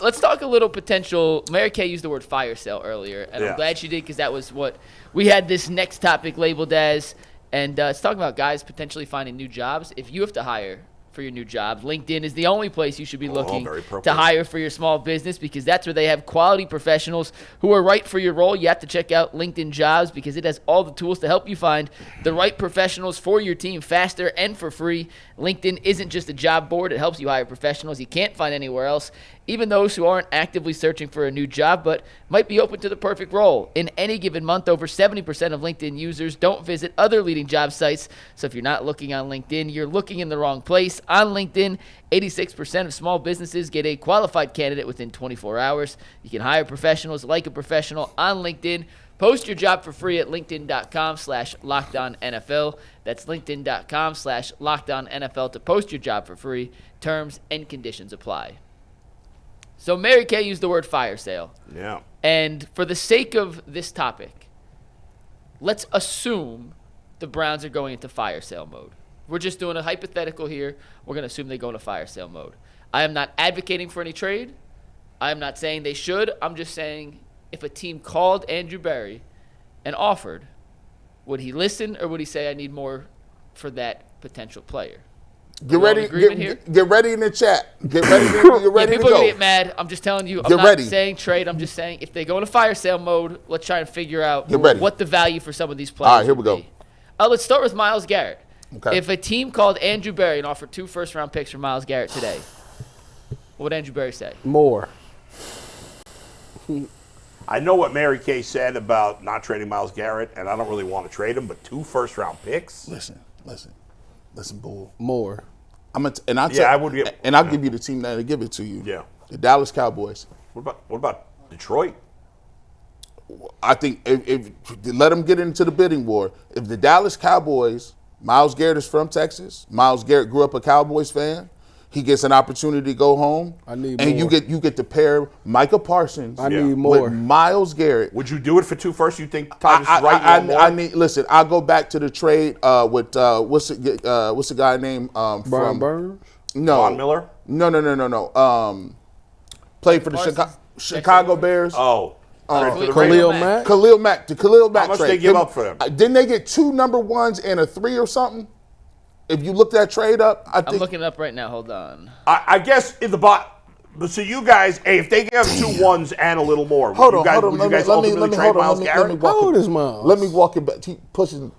Let's talk a little potential. Mary Kay used the word fire sale earlier, and I'm glad she did because that was what we had this next topic labeled as. And it's talking about guys potentially finding new jobs. If you have to hire for your new job, LinkedIn is the only place you should be looking to hire for your small business because that's where they have quality professionals who are right for your role. You have to check out LinkedIn Jobs because it has all the tools to help you find the right professionals for your team faster and for free. LinkedIn isn't just a job board. It helps you hire professionals you can't find anywhere else, even those who aren't actively searching for a new job but might be open to the perfect role. In any given month, over 70% of LinkedIn users don't visit other leading job sites. So if you're not looking on LinkedIn, you're looking in the wrong place. On LinkedIn, 86% of small businesses get a qualified candidate within 24 hours. You can hire professionals like a professional on LinkedIn. Post your job for free at linkedin.com/LockedOnNFL. That's linkedin.com/LockedOnNFL to post your job for free. Terms and conditions apply. So Mary Kay used the word fire sale. Yeah. And for the sake of this topic, let's assume the Browns are going into fire sale mode. We're just doing a hypothetical here. We're going to assume they go into fire sale mode. I am not advocating for any trade. I am not saying they should. I'm just saying if a team called Andrew Berry and offered, would he listen or would he say I need more for that potential player? Get ready in the chat. Get ready to people go. are going to get mad. I'm just telling you. I'm not saying trade. I'm just saying if they go into fire sale mode, let's try and figure out what the value for some of these players All right, here we go. Let's start with Myles Garrett. Okay. If a team called Andrew Berry and offered 2 first-round picks for Myles Garrett today, what would Andrew Berry say? More. I know what Mary Kay said about not trading Myles Garrett, and I don't really want to trade him, but 2 first-round picks? Listen, Bull. More. I would get, and I'll give you the team that'll give it to you. Yeah. The Dallas Cowboys. What about Detroit? I think if let them get into the bidding war. If the Dallas Cowboys, Myles Garrett is from Texas. Myles Garrett grew up a Cowboys fan. He gets an opportunity to go home. I need and more. you get to pair Micah Parsons need more. with Myles Garrett. Would you do it for 2 first? You think Tyvis is right? Listen, I'll go back to the trade with what's the guy named Brian Burns? No. Von Miller? No. Played for the Chicago Bears. Oh. Khalil Mack. Khalil Mack. The Khalil Mack trade. How much trade. they give up for them? Didn't they get 2 number 1s and a 3 or something? If you look that trade up, I think. I'm looking it up right now. Hold on. I guess in the so you guys, if they give 2 1s and a little more, hold on. Would you guys ultimately trade Myles Garrett? How old is Myles? Let me walk it back. He pushing.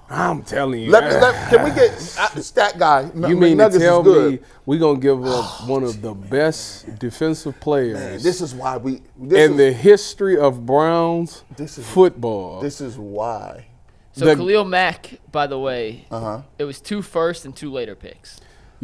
I'm telling you. Can we get stat guy? You mean to tell me we're going to give up one of the best defensive players Man, this is why in the history of Browns football. This is why. So Khalil Mack, by the way, it was 2 first and 2 later picks.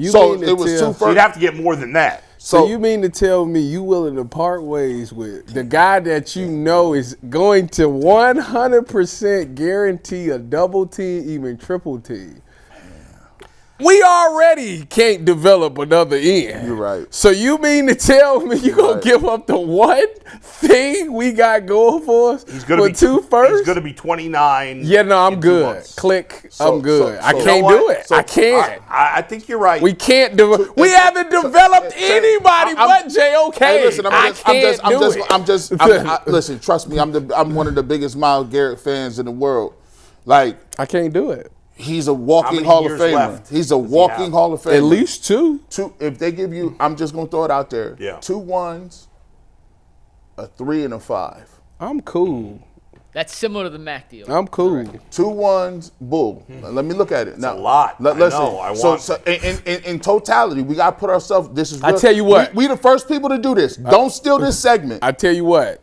So it was 2 first. So you'd have to get more than that. So you mean to tell me you willing to part ways with the guy that you know is going to 100% guarantee a double team, even triple team? We already can't develop another end. You're right. So you mean to tell me you're going to give up the one thing we got going for us He's gonna with be 2 first? He's going to be 29. Yeah, no, I'm good. Months. Click, I'm good. I you can't know do what? it. I can't. I think you're right. We can't do. We haven't developed anybody but JOK. Hey, listen, I listen, trust me, I'm one of the biggest Myles Garrett fans in the world. Like, I can't do it. He's a walking Hall of Famer. Left He's a walking Hall of Famer. At least 2. If they give you, I'm just gonna throw it out there. Yeah. 2 1s, a 3 and a 5. I'm cool. That's similar to the Mac deal. I'm cool. 2 1s, Bull. Let me look at it. Now, a lot. Listen, so in totality, we gotta put ourselves. This is. I tell you what. We the first people to do this. Don't steal this segment. I tell you what.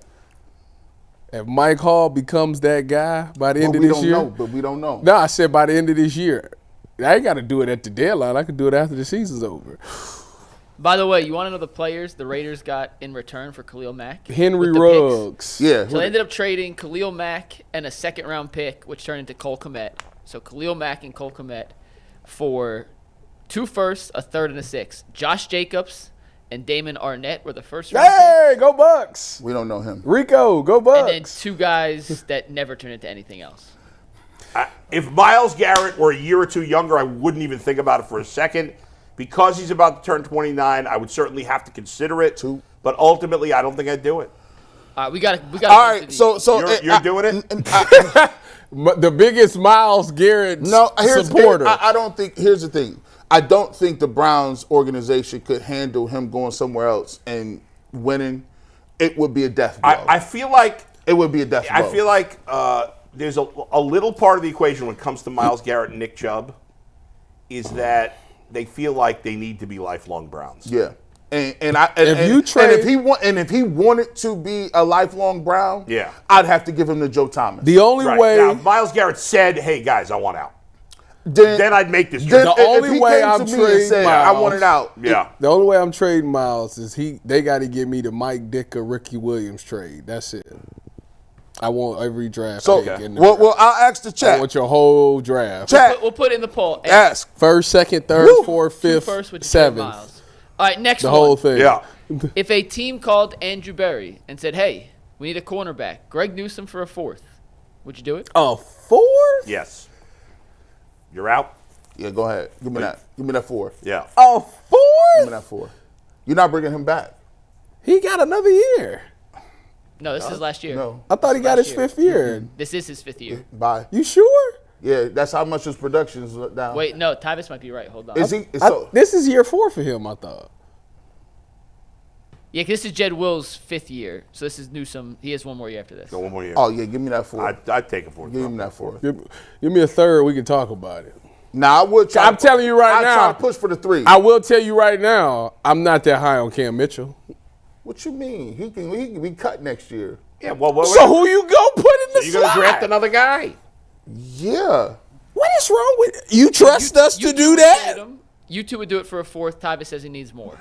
If Mike Hall becomes that guy by the end of this year. But we don't know. No, I said by the end of this year. I ain't got to do it at the deadline. I can do it after the season's over. By the way, you want to know the players the Raiders got in return for Khalil Mack? Henry Ruggs. Yeah. So they ended up trading Khalil Mack and a 2nd-round pick, which turned into Cole Kmet. So Khalil Mack and Cole Kmet for 2 firsts, a 3rd, and a 6th. Josh Jacobs and Damon Arnett were the first-round Hey, go Bucks. We don't know him. Rico, go Bucks. And then 2 guys that never turned into anything else. If Myles Garrett were a year or 2 younger, I wouldn't even think about it for a second. because he's about to turn 29, I would certainly have to consider it. But ultimately, I don't think I'd do it. We got. All right, so You're doing it? The biggest Myles Garrett supporter. I don't think. Here's the thing. I don't think the Browns organization could handle him going somewhere else and winning. It would be a death blow. I feel like it would be a death blow. I feel like there's a little part of the equation when it comes to Myles Garrett and Nick Chubb is that they feel like they need to be lifelong Browns. Yeah. If he wanted to be a lifelong Brown, I'd have to give him to Joe Thomas. The only way now, if Myles Garrett said, "Hey guys, I want out," then I'd make this. The only way I'm trading Myles, I want it out. Yeah. The only way I'm trading Myles is they got to give me the Mike Dicker, Ricky Williams trade. That's it. I want every draft pick in the draft. Well, I'll ask the chat. I want your whole draft. We'll put it in the poll. Ask. First, second, third, fourth, fifth, seventh. All right, next the one. The whole thing. Yeah. If a team called Andrew Berry and said, "Hey, we need a cornerback, Greg Newsome for a fourth," would you do it? A fourth? Yes. You're out? Yeah, go ahead. Give me that. Give me that 4. Yeah. A fourth? Give me that 4. You're not bringing him back. He got another year. No, this is last year. No. I thought he got his 5th year. This is his 5th year. Bye. You sure? Yeah, that's how much his production's down. Wait, no, Tyvis might be right. Hold on. Is he? This is year 4 for him, I thought. Yeah, 'cause this is Jed Will's 5th year. So this is Newsome. He has one more year after this. Go one more year. Oh, yeah, give me that 4. I'd take a 4. Give me that 4. Give me a third. We can talk about it. Now, I would try. I'm telling you right now. I'd try to push for the 3. I will tell you right now, I'm not that high on Cam Mitchell. What you mean? He can be cut next year. Yeah, well, so who you go put in the you going to draft another guy? Yeah. What is wrong with you? Trust us to do that? You two would do it for a fourth. Tyvis says he needs more.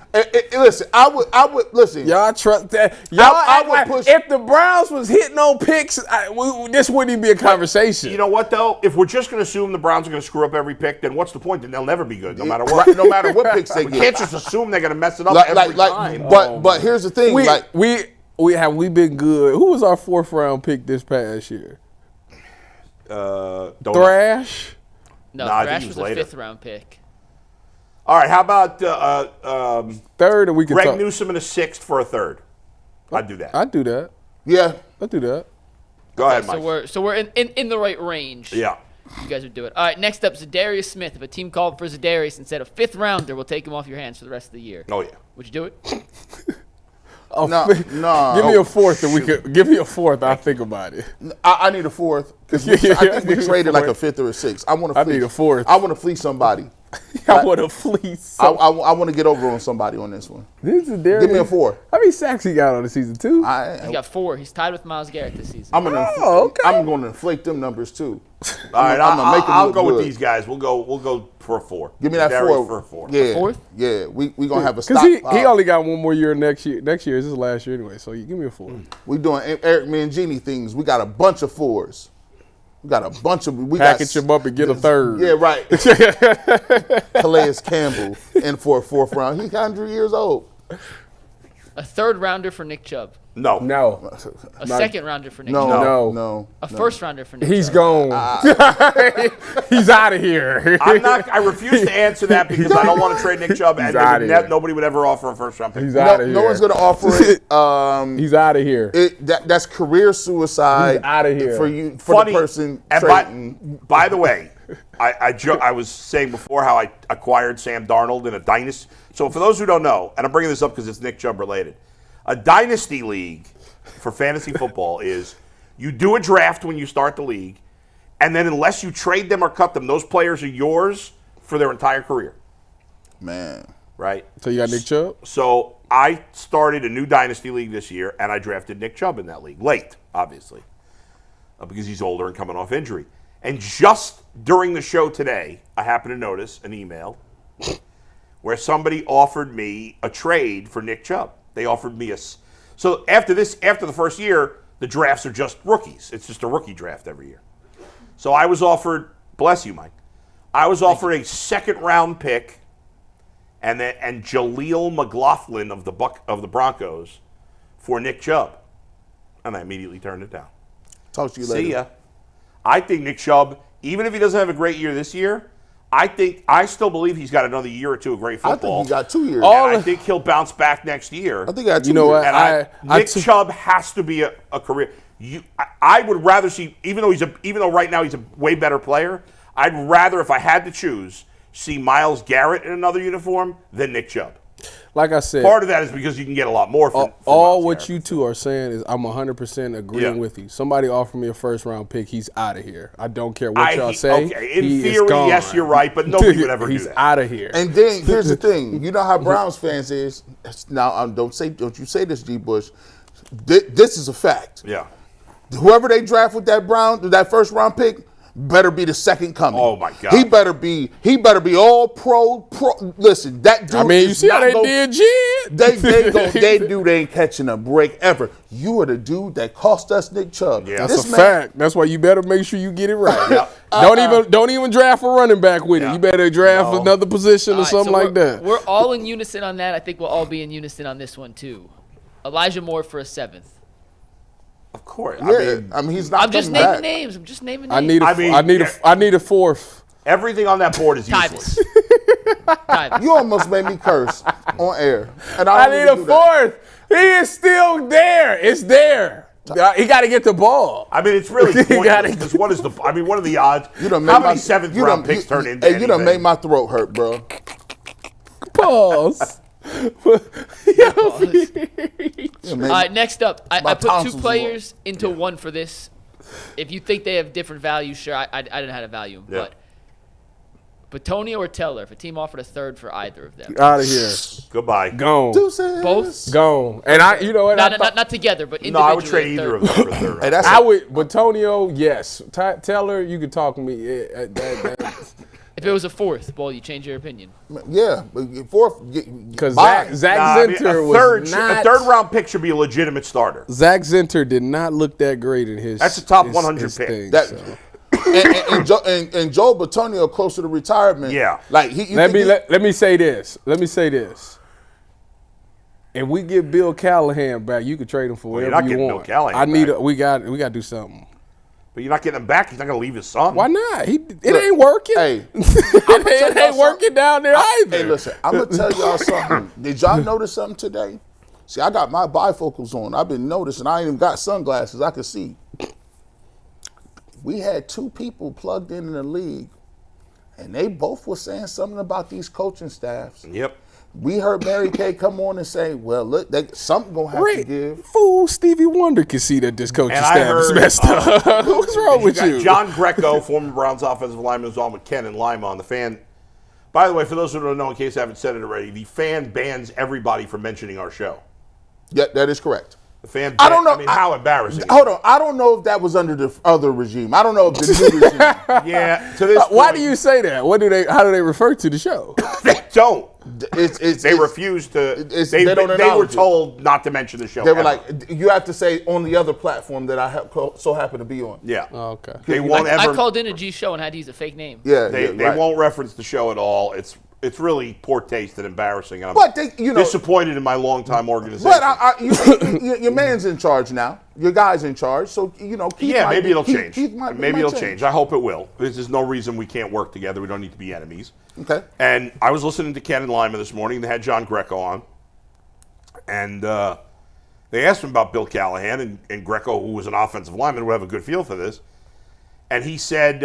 Listen, I would listen. Y'all trust that? I would push. If the Browns was hitting on picks, this wouldn't even be a conversation. You know what though? If we're just going to assume the Browns are going to screw up every pick, then what's the point? Then they'll never be good, no matter what. No matter what picks they We get. can't just assume they're going to mess it up every time. But here's the thing. We been good. Who was our 4th round pick this past year? Thrash. No, I think Thrash he was was a later. 5th round pick. All right, how about third, and we can Greg talk. Newsome in a 6th for a 3rd? I'd do that. I'd do that. Yeah, I'd do that. Go ahead, Mike. So we're in the right range. Yeah. You guys would do it. All right, next up, Za'Darius Smith. If a team called for Za'Darius and said a 5th rounder, we'll take him off your hands for the rest of the year. Oh yeah. Would you do it? No. Give me a 4th, and we could give me a 4th. I'll think about it. I need a 4th because I think we traded like a 5th or a 6th. I need a 4th. I want to fleece somebody. I want to fleece. I want to get over on somebody on this one. Give me a 4. How many sacks he got on the season 2? He got 4. He's tied with Myles Garrett this season. I'm going to inflate them numbers too. All right, I'll go with these guys. We'll go for a 4. Give me that 4 for a 4. Yeah, 4th? Yeah, we gonna have a because stock. he only got one more year next year. Next year is his last year anyway. So give me a 4. We doing Eric Mangini things. We got a bunch of 4s. We got a bunch of. We package him up and get a 3rd. Yeah, right. Calais Campbell in for a 4th round. He's 100 years old. A 3rd rounder for Nick Chubb. No. A 2nd rounder for Nick Chubb. No. A 1st rounder for Nick He's Chubb. gone. He's out of here. I refuse to answer that because I don't want to trade Nick Chubb, and nobody would ever offer a 1st round pick. He's out of here. No one's going to offer it. He's out of here. That's career suicide. He's out of here. For the person trading. By the way, I was saying before how I acquired Sam Darnold in a dynasty. So for those who don't know, and I'm bringing this up because it's Nick Chubb related, a dynasty league for fantasy football is you do a draft when you start the league, and then unless you trade them or cut them, those players are yours for their entire career. Man. Right? So you got Nick Chubb? So I started a new dynasty league this year, and I drafted Nick Chubb in that league. Late, obviously, because he's older and coming off injury. And just during the show today, I happened to notice an email where somebody offered me a trade for Nick Chubb. They offered me so after the 1st year, the drafts are just rookies. It's just a rookie draft every year. So I was offered, bless you, Mike, I was offered a 2nd round pick and Jaleel McLaughlin of the Broncos for Nick Chubb. And I immediately turned it down. Talk to you later. See ya. I think Nick Chubb, even if he doesn't have a great year this year, I still believe he's got another year or two of great football. I think he got 2 years. And I think he'll bounce back next year. I think he got 2 You know years. what? And Nick Chubb has to be a career. I would rather see, even though right now he's a way better player, I'd rather, if I had to choose, see Myles Garrett in another uniform than Nick Chubb. Like I said, Part of that is because you can get a lot more from all Myles what Garrett. you two are saying is I'm 100% agreeing with you. Somebody offered me a first-round pick, he's out of here. I don't care what y'all say. Okay, in he theory, is gone. yes, you're right, but nobody would ever do He's that. out of here. And then here's the thing. You know how Browns fans is. Now, don't you say this, G. Bush. This is a fact. Yeah. Whoever they draft with that first round pick, better be the second coming. Oh my God. He better be all pro. Listen, that dude. I mean, you is see how not they did, Jid? They ain't catching a break ever. You are the dude that cost us Nick Chubb. Yeah. That's a fact. That's why you better make sure you get it right. Yeah. Don't even draft a running back with it. Yeah. You better draft another position All or right, something so like that. We're all in unison on that. I think we'll all be in unison on this one too. Elijah Moore for a 7th. Of course. Yeah, I mean he's not. I'm just coming naming back. names. I'm just naming I names. need a fourth. Everything on that board is useless. Tyvis. You almost made me curse on air. And I don't need even a do that. fourth. He is still there. It's there. He got to get the ball. I mean, it's really You gotta- pointless because what are the odds? You done How made many my- seventh you round done- picks turn into Hey, you done anything? made my throat hurt, bro. Pause. You All made right, next up, I My put 2 tonsils players into one for this. If you think they have different values, sure, I didn't have to value them. Yeah. But Bitonio or Teller, if a team offered a third for either of them. Out of here. Goodbye. Gone. Deuces. Both? Gone. And you know what? Not together, but No, individually. I would trade a either third. of them for a third. Hey, that's I would, Bitonio, yes. Teller, you could talk to me. If it was a 4th, well, you change your opinion. yeah. But fourth, Because bye. Zach Nah, I mean, Zinter a third round pick should be a legitimate starter. Zach Zinter did not look that great in his. That's a top his- 100 his pick. thing, That- so. and Joe Bitonio closer to retirement. Yeah. Like Let me say this. If we get Bill Callahan back, you could trade him for you're whatever not you getting want. Bill Callahan back. We got to do something. But you're not getting him back. He's not going to leave his son. Why not? It ain't working. Hey, it ain't working down there either. Hey, listen, I'm gonna tell y'all something. Did y'all notice something today? See, I got my bifocals on. I've been noticing. I ain't even got sunglasses. I can see. We had 2 people plugged in the league, and they both were saying something about these coaching staffs. Yep. We heard Mary Kay come on and say, "Well, look, something gonna have to give." Fool, Stevie Wonder can see that this coaching And I staff is heard, messed up. What's wrong with got you? John Greco, former Browns offensive lineman, was on with Ken and Lima on the fan. By the way, for those who don't know, in case I haven't said it already, the fan bans everybody from mentioning our show. Yeah, that is correct. The fan. I don't know. I mean, how embarrassing. Hold on. I don't know if that was under the other regime. I don't know if the new regime. Yeah. To this Why point, do you say that? How do they refer to the show? They don't. They refused to. they don't They were acknowledge it. told not to mention the show. They were ever. like, you have to say on the other platform that I so happen to be on. yeah. Oh, okay. They won't I ever. called in a G show and had to use a fake name. Yeah, They right. won't reference the show at all. It's really poor taste and embarrassing. And I'm But they, disappointed in my longtime organization. But your man's in charge now. Your guy's in charge. So Keith yeah, might maybe be- it'll Keith- change. Keith might Maybe it'll change. I hope it will. There's no reason we can't work together. We don't need to be enemies. Okay. And I was listening to Ken and Lima this morning. They had John Greco on. And they asked him about Bill Callahan. And Greco, who was an offensive lineman, would have a good feel for this. And he said,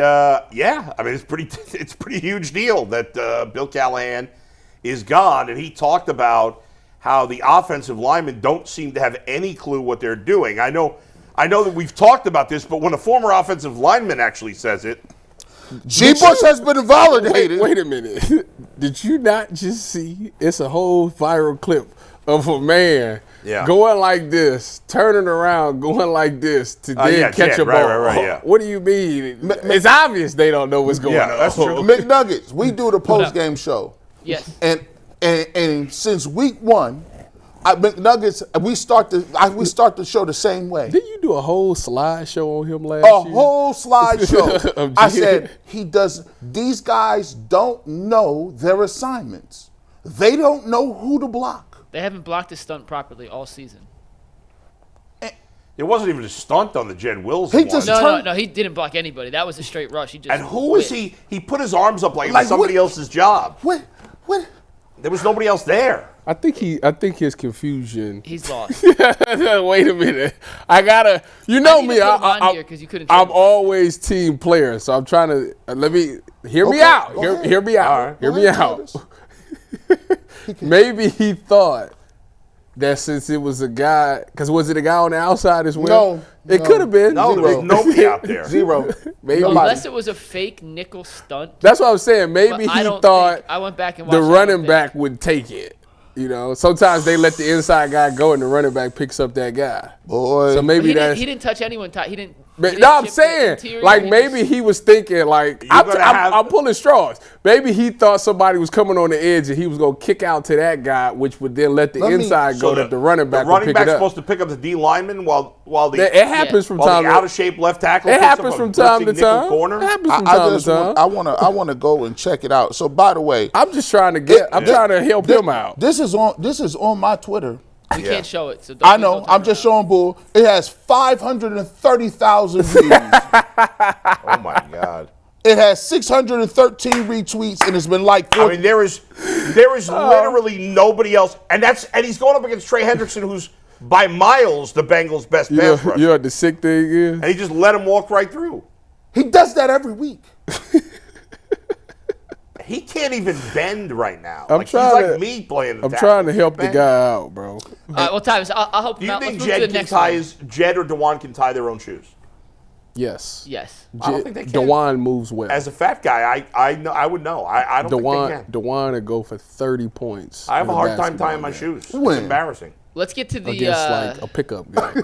yeah, I mean, it's a pretty huge deal that Bill Callahan is gone. And he talked about how the offensive linemen don't seem to have any clue what they're doing. I know that we've talked about this, but when a former offensive lineman actually says it, G. Bush has been invalidated. Wait a minute. Did you not just see? It's a whole viral clip of a man going like this, turning around, going like this to then catch a ball. Right, yeah. What do you mean? It's obvious they don't know what's going on. That's true. McNuggets, we do the post-game show. Yes. And since week 1, McNuggets, we start the show the same way. Didn't you do a whole slideshow on him last A year? whole slideshow. Of I G. said these guys don't know their assignments. They don't know who to block. They haven't blocked the stunt properly all season. It wasn't even a stunt on the Jen Wills He one. just- No, he didn't block anybody. That was a straight rush. He just And who was he? He put his arms up like it was somebody else's job. What? There was nobody else there. I think his confusion. He's lost. Wait a minute. I gotta. You know need me. to put him on here 'cause you couldn't I'm tell me. always team player, so I'm trying to hear me Okay, out. go ahead. Hear me out. All right. Hear Go me ahead, out. Maybe he thought that since it was a guy, because was it a guy on the outside as well? No, it no. could have been. No, there was nobody out there. Zero. Maybe. Unless it was a fake nickel stunt. That's what I'm saying. Maybe But I he don't thought think- I went back and the watched it, I don't running think. back would take it. You know, sometimes they let the inside guy go and the running back picks up that guy. Boy. So maybe He that's. didn't touch anyone. He didn't. But he no, didn't I'm chip the saying, interior, like he maybe just- he was thinking, like I'm pulling straws. Maybe he thought somebody was coming on the edge and he was gonna kick out to that guy, which would then let the inside go that the running back would pick it back's up. supposed to pick up the D lineman while the It happens from while time the to out of shape left tackle. It picks up happens a from time blitzing to nickel time. corner. It happens from time to time. I want to go and check it out. So by the way, I'm just trying to get. I'm trying to help him out. This is on my Twitter. We can't show it. So I know. I'm just showing bull. It has 530,000 views. Oh my God! It has 613 retweets and it's been like. I mean, there is literally nobody else, and he's going up against Trey Hendrickson, who's by miles the Bengals' best You pass know rusher, what the sick thing is? and he just let him walk right through. He does that every week. He can't even bend right now. I'm he's trying like to- me playing. The I'm tackle. trying to help the Bend. guy out, bro. Well, Tyvis, I'll help Do him you out. think Let's move to the Jed next Jed or Dewan can tie their own shoes? Yes. Yes. I don't think they can. Dewan moves well. As a fat guy, I know I would know. I don't think they can. Dewan would go for 30 points. I have in a hard time basketball tying my game shoes. It's When? embarrassing. Let's get to the. against like a pickup guy.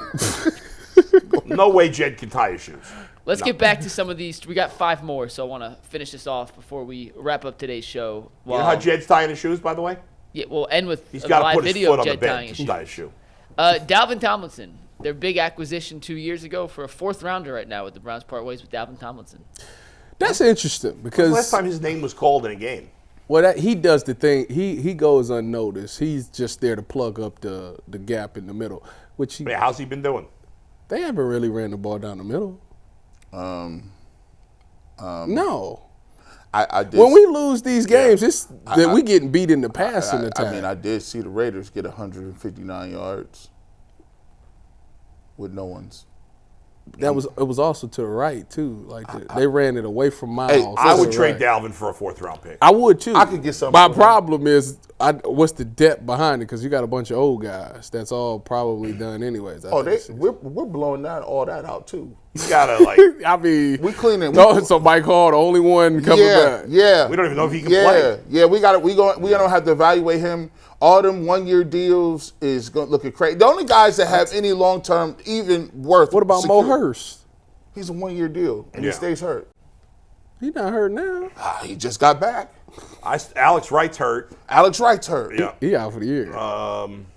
No way Jed can tie his shoes. Let's get back to some of these. We got 5 more, so I want to finish this off before we wrap up today's show. You know how Jed's tying his shoes, by the way? Yeah, we'll end with He's a got to live put his video foot of on the Jed tying bench his to shoes. tie his shoe. Dalvin Tomlinson, their big acquisition 2 years ago for a 4th rounder right now with the Browns part ways with Dalvin Tomlinson. That's interesting because Last time his name was called in a game. he does the thing. He goes unnoticed. He's just there to plug up the gap in the middle, which But how's he been doing? they haven't really ran the ball down the middle. No. I did. When we lose these games, it's that we getting beat in the passing attack. I mean, I did see the Raiders get 159 yards with no ones. it was also to the right too. Like they ran it away from Myles. Hey, I to would the trade right. Dalvin for a 4th round pick. I would too. I could get something My for him. problem is, what's the depth behind it? Because you got a bunch of old guys. That's all probably done anyways. We're blowing all that out too. You gotta like. I mean, We cleaning. so Mike Hall, the only one coming back. Yeah. We don't even know if he can play. Yeah, we don't have to evaluate him. All them 1-year deals is going to look crazy. The only guys that have any long-term even worth. What about Mo secure- Hurst? He's a 1-year deal and Yeah. he stays hurt. He not hurt now. He just got back. Alex Wright's hurt. Alex Wright's hurt. Yeah. He out for the year.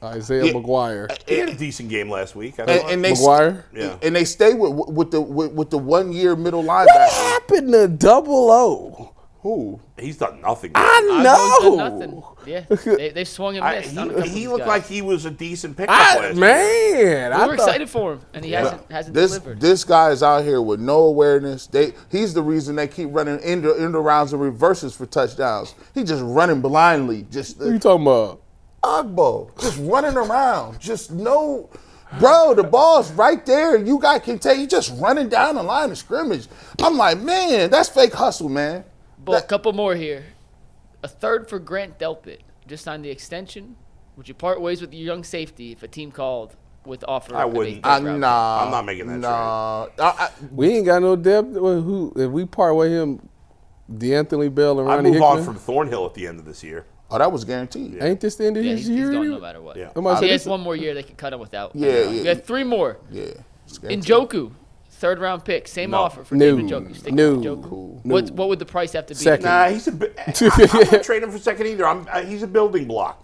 Isaiah yeah. McGuire. He had a decent game last week. I thought. And they McGuire? Yeah. and they stay with the 1-year middle What linebacker. happened to Double O? Who? He's done nothing. I Done know. nothing. Yeah, they've swung and missed. on a couple of He these looked guys. like he was a decent pickup last year. Man, We were excited for him, and he hasn't This delivered. this guy is out here with no awareness. He's the reason they keep running end rounds and reverses for touchdowns. He just running blindly. Just What you talking about? Ogbo, just running around. Just no, bro. The ball's right there. You guys can take. You just running down the line of scrimmage. I'm like, man, that's fake hustle, man. But a couple more here. A 3rd for Grant Delpit. Just signed the extension. Would you part ways with your young safety if a team called with offer? I of a wouldn't. 3rd round Nah, I'm not making that nah. We ain't got no depth. Well, who? If we part with him, DeAnthony Bell and I Ronnie move on Hickman, from Thornhill at the end of this year. Oh, that was guaranteed. ain't this the end of pick? Yeah, his he's year? gone no anyway? matter what. Yeah. Somebody He said has this- one more year they can cut him without. Yeah, We yeah. got 3 more. Yeah. it's guaranteed. Njoku, 3rd round pick. Same No. offer for No. David Njoku. Sticking No. with Njoku. Cool. What would the price have to be? Second. Nah, he's a. I'm not trading him for second either. He's a building block.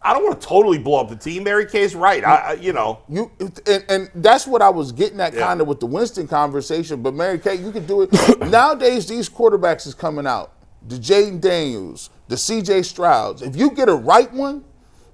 I don't want to totally blow up the team. Mary Kay's right. And that's what I was getting at Yeah. kind of with the Winston conversation. But Mary Kay, you can do it. Nowadays, these quarterbacks is coming out. The Jaden Daniels, the CJ Strouds. If you get a right one,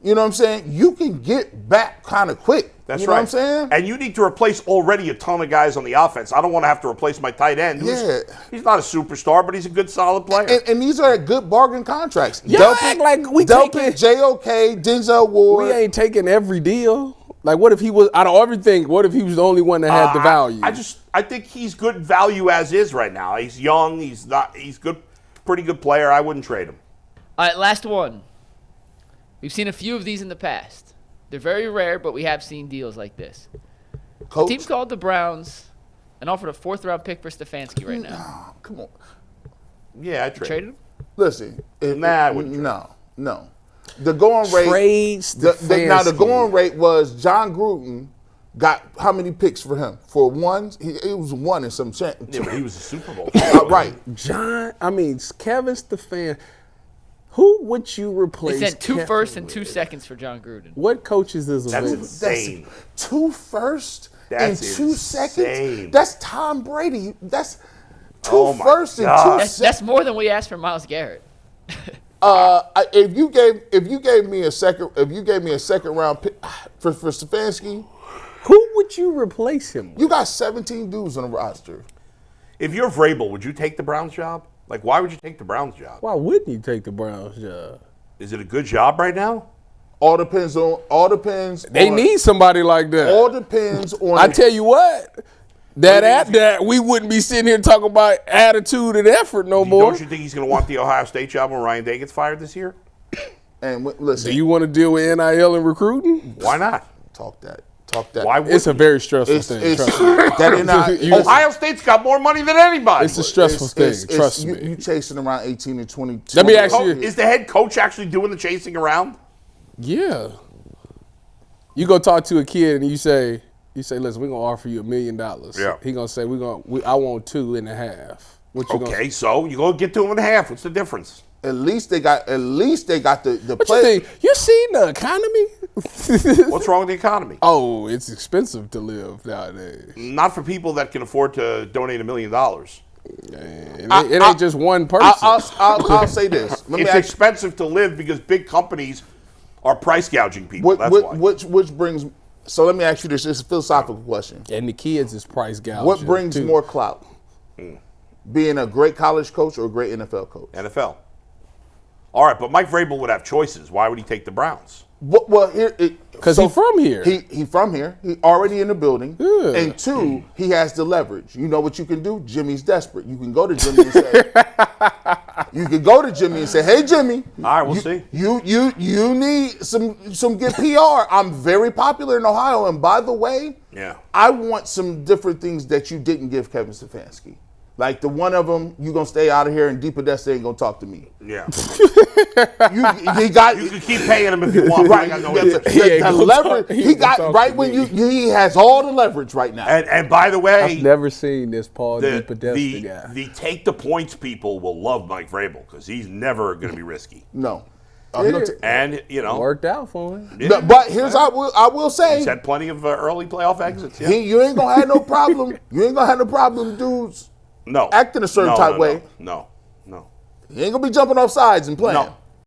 you know what I'm saying, you can get back kind of quick. That's you know right. what I'm saying? And you need to replace already a ton of guys on the offense. I don't want to have to replace my tight end. He's not a superstar, but he's a good, solid player. And these are good bargain contracts. Y'all act like we taking JOK, Denzel Ward. We ain't taking every deal. Like, what if he was out of everything? What if he was the only one that had the value? I think he's good value as is right now. He's young. He's good, pretty good player. I wouldn't trade him. All right, last one. We've seen a few of these in the past. They're very rare, but we have seen deals like this. Coach? Team called the Browns and offered a 4th-round pick for Stefanski right now. No, come on. Yeah, I Traded him? Listen. I wouldn't trade. No. The going rate. Trade Stefanski. Now, the going rate was John Gruden got how many picks for him? For one? It was one in some chance. Yeah, but he was a Super Bowl. Right. Kevin Stefanski. Who would you replace? They sent 2 firsts and 2 seconds for John Gruden. What coaches is That's available? insane. 2 firsts That's in 2 seconds? insane. That's Tom Brady. That's 2 Oh my firsts in 2 God. seconds. That's more than we asked for Myles Garrett. If you gave me a second round pick for Stefanski, Who would you replace him with? you got 17 dudes on the roster. If you're Vrabel, would you take the Browns job? Like, why would you take the Browns job? Why wouldn't you take the Browns job? Is it a good job right now? All depends. They need somebody like that. All depends on. I tell you what, that we wouldn't be sitting here talking about attitude and effort no more. Don't you think he's going to want the Ohio State job when Ryan Day gets fired this year? And listen, Do you want to deal with NIL and recruiting? Why not? talk that. Why would It's a very stressful thing. Trust me. that Ohio State's got more money than anybody. It's a stressful thing. Trust me. You chasing around 18 and 22. Let me ask you- Is the head coach actually doing the chasing around? Yeah. You go talk to a kid and you say, listen, we're gonna offer you $1 million. Yeah. He gonna say, I want 2.5. What you Okay, so you go get 2.5. What's the difference? At least they got the What play. you think? You seen the economy? What's wrong with the economy? Oh, it's expensive to live nowadays. Not for people that can afford to donate $1 million. It ain't just one person. I'll say this. It's expensive to live because big companies are price gouging people. That's why. Which brings. So let me ask you this. It's a philosophical question. And the kids is price gouging. What brings too. more clout? Being a great college coach or a great NFL coach? NFL. All right, but Mike Vrabel would have choices. Why would he take the Browns? Well, here Because he's from here. He from here. He already in the building. Yeah. And 2, he has the leverage. You know what you can do? Jimmy's desperate. You can go to Jimmy and say, "Hey, Jimmy. All right, we'll see. You need some good PR. I'm very popular in Ohio, and by the way, I want some different things that you didn't give Kevin Stefanski. Like the one of them, you gonna stay out of here, and DePodesta ain't gonna talk to me. Yeah. You can keep paying him if you want. Right. I got no The leverage he got right when he has all the leverage right now. And by the way, I've never seen this Paul DePodesta guy. The take the points people will love Mike Vrabel because he's never going to be risky. No. And Worked out for him. Yeah. But here's I will say He's had plenty of early playoff exits. Yeah. you ain't gonna have no problem. You ain't gonna have no problem, dudes. No. Acting a certain type way. No. He ain't gonna be jumping off sides and playing. No.